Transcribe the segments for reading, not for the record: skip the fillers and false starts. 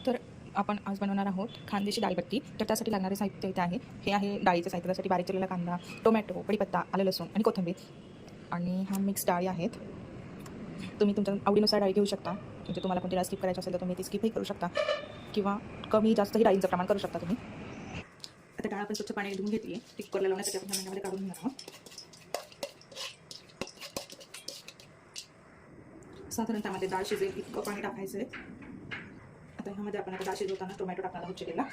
तर आपण आज बनवणार आहोत खानदेशी डाळबट्टी. तर त्यासाठी लागणारे साहित्य इथे आहे. हे आहे डाळीचं साहित्य, त्यासाठी बारीक चिरलेला कांदा, टोमॅटो, कढीपत्ता, आलं लसूण आणि कोथिंबीर. आणि हा मिक्स डाळी आहेत. तुम्ही तुमच्या आवडीनुसार डाळी घेऊ शकता. म्हणजे तुम्हाला कोणती डाळ स्किप करायची असेल तर तुम्ही ती स्किपही करू शकता, किंवा कमी जास्तही डाळींचं प्रमाण करू शकता तुम्ही. आता डाळ आपण स्वच्छ पाण्याने धुवून घेतली आहे. ती कुकरला लावण्यासाठी आपण ह्या काढून घेणार आहोत. साधारण त्यामध्ये डाळ शिजेल इतकं पाणी टाकायचं आहे. आता ह्यामध्ये आपण आता डाळ शिजवताना टोमॅटो टाकणार आहोत चिरलेला,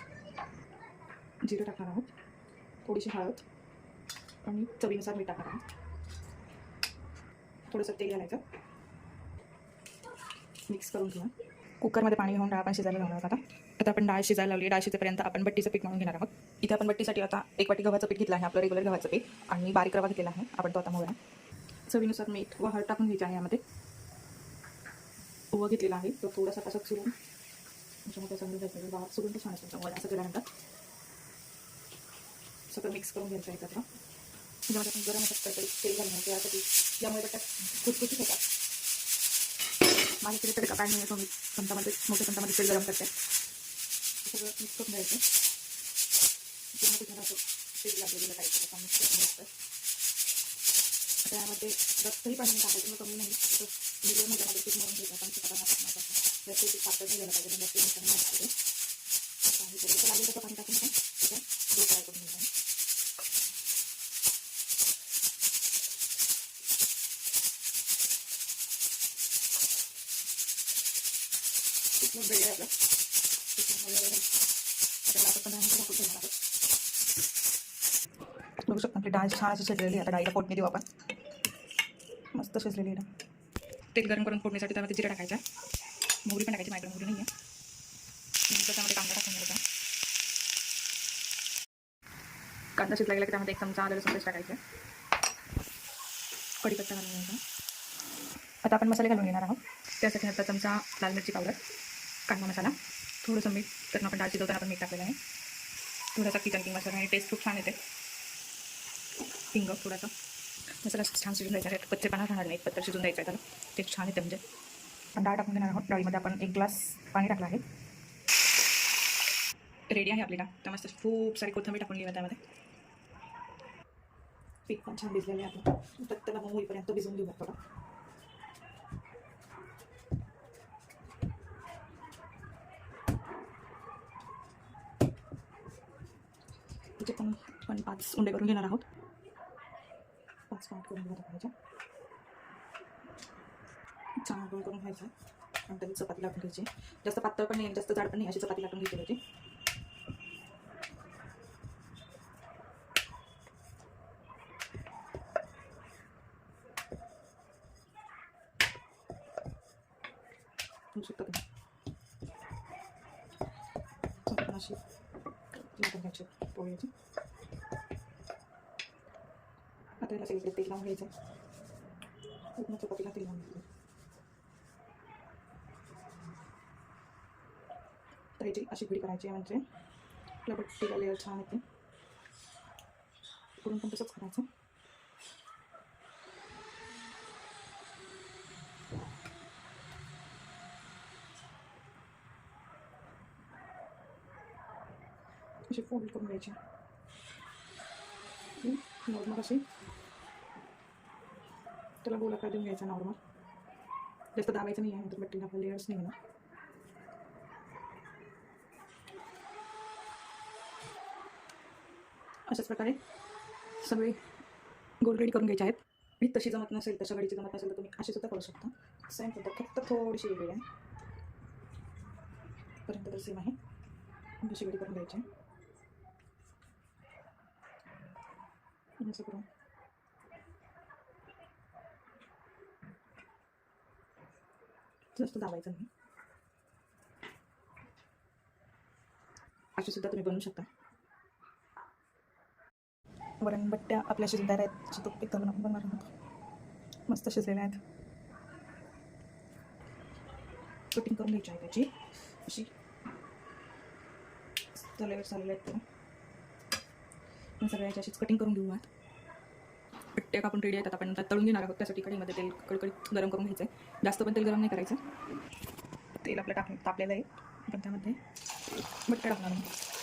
जिरं टाकणार आहोत, थोडीशी हळद आणि चवीनुसार मीठ टाकणार आहोत. थोडंसं तेल घालायचं, मिक्स करून घेऊया. कुकरमध्ये पाणी घेऊन डाळ आपण शिजायला लावणार आहोत. आता आपण डाळ शिजायला लावली. डाळ शिजेपर्यंत आपण बट्टीचं पीठ मळून घेणार आहोत. इथे आपण बट्टीसाठी आता 1 वाटी गव्हाचं पीठ घेतलं आहे, आपलं रेग्युलर गव्हाचं पीठ, आणि बारीक रवा घेतलेला आहे. आपण तो आता मळूया. चवीनुसार मीठ व हळद टाकून घ्यायची आहे. यामध्ये ओवा घेतलेला आहे, तो थोडासा तसाच सुरून त्याच्यामध्ये चांगलं घ्यायचं. बाबा सुरून तो छान असतो त्यामुळे असं केल्यानंतर सगळं मिक्स करून घ्यायचं एकत्र. त्याच्यामध्ये आपण गरम असं तेल घालून त्यासाठी यामुळे बट्ट्या खुसखुशीत होतात. माझ्याकडे तडका पॅन नाही, तो मी चमचामध्ये मोठ्या चमचामध्ये तेल गरम करते. सगळं मिक्स करून घ्यायचं. पूर्ण असं तेल लागलेलं टाकायचं. मिक्स करून घ्यायचं. आता यामध्ये जास्तही पाणी टाकायचं, मग कमी नाही, मीडियम ह्याच्यामध्ये पीठ मळून घ्यायचं. आपण जास्त पीठ पातळ नाही झालं पाहिजे, जास्त मिक्सर नाही टाकायचं. लागेल तसं पाणी टाकून आपण त्याच्या डो फ्राय करून घ्यायचं. बघू शकता आपली डाळ छान अशी शिजलेली आहे. आता डाळीला फोडणी देऊ आपण. मस्त शिजलेली आहे. तेल गरम करून फोडणीसाठी त्यामध्ये जिरा टाकायचा, मोहरी पण टाकायची. माझ्याकडे मोहरी नाही आहे. नंतर त्यामध्ये कांदा टाकून घ्यायचा. कांदा शिजला गेला की त्यामध्ये 1 चमचा आलं लसूण पेस्ट टाकायचं. कढीपत्ता घालून घ्यायचा. आता आपण मसाले घालून घेणार आहोत. त्यासाठी आता चमचा लाल मिरची पावडर, कांदा मसाला, थोडंसं मीठ, तर आपण डाळ शिजवताना आपण मीठ टाकलेलं आहे. थोडासा किचन किंग मसाला, आणि टेस्ट खूप छान येते. हिंग थोडासा. मसाला छान शिजून द्यायचा आहे. कच्चेपणा राहणार नाही, पत्तर शिजून द्यायचं आहे त्याला, टेस्ट छान येते. म्हणजे आपण डाळ टाकून घेणार आहोत. डाळीमध्ये आपण 1 ग्लास पाणी टाकलं आहे. रेडी आहे आपली डाळ. त्यामध्ये खूप सारी कोथिंबीर टाकून घेऊया. त्यामध्ये पीठ पण छान भिजलेलं आहे आपलं. तर त्याला मऊ होईपर्यंत भिजून घेऊया थोडं. त्याचे पण 5 उंडे करून घेणार आहोत. 5 पाठ करून घेऊया पाहिजे. छान गोल करून घ्यायचं आणि त्याची चपाती लाटून घ्यायची. जास्त पातळ पण नाही, जास्त जाड पण नाही, अशी चपाती लाटून घ्यायची त्याची. होऊ शकतं तुम्ही चपाती अशी लाटून घ्यायची पोळीची. आता याला सगळीकडे तेल लावून घ्यायचं. पूर्ण चपातीला तेल लावून घ्यायचं. तर याची अशी घडी करायची आहे, म्हणजे आपल्या बट्टीला लेअर छान येते. करून पण तसंच करायचं. अशी फोल्ड करून घ्यायची नॉर्मल अशी. त्याला गोलाकार देऊन घ्यायचा नॉर्मल. जास्त दाबायचं नाही आहे, नंतर बट्टीला आपल्या लेअर्स नाही ना. अशाच प्रकारे सगळे गोल रेडी करून घ्यायचे आहेत. मी तशी जमत नसेल, तशा गाडीची जमत नसेल तर तुम्ही अशी सुद्धा करू शकता. सेम पद्धत, फक्त थोडीशी वेगळी आहे. पर्यंत तर सेम आहे. तशी गाडी करून घ्यायची असं करून. जास्त दाबायचं नाही. अशी सुद्धा तुम्ही बनवू शकता. वरण बट्ट्या आपल्या शिजदार आहेत. अशी तो एक आपण बनवणार आहोत. मस्त शिजलेल्या आहेत. कटिंग करून घ्यायची आहे त्याची अशी. तल्यावर चाललेल्या आहेत त्या सगळ्याची अशीच कटिंग करून घेऊयात. बट्ट्या कापून रेडी आहेत. आता आपण तळून घेणार आहोत. त्यासाठी कढईमध्ये तेल कडकडीत गरम करून घ्यायचं आहे. जास्त पण तेल गरम नाही करायचं. तेल आपलं तापलेलं आहे. आपण त्यामध्ये बटाटा टाकणार आहोत.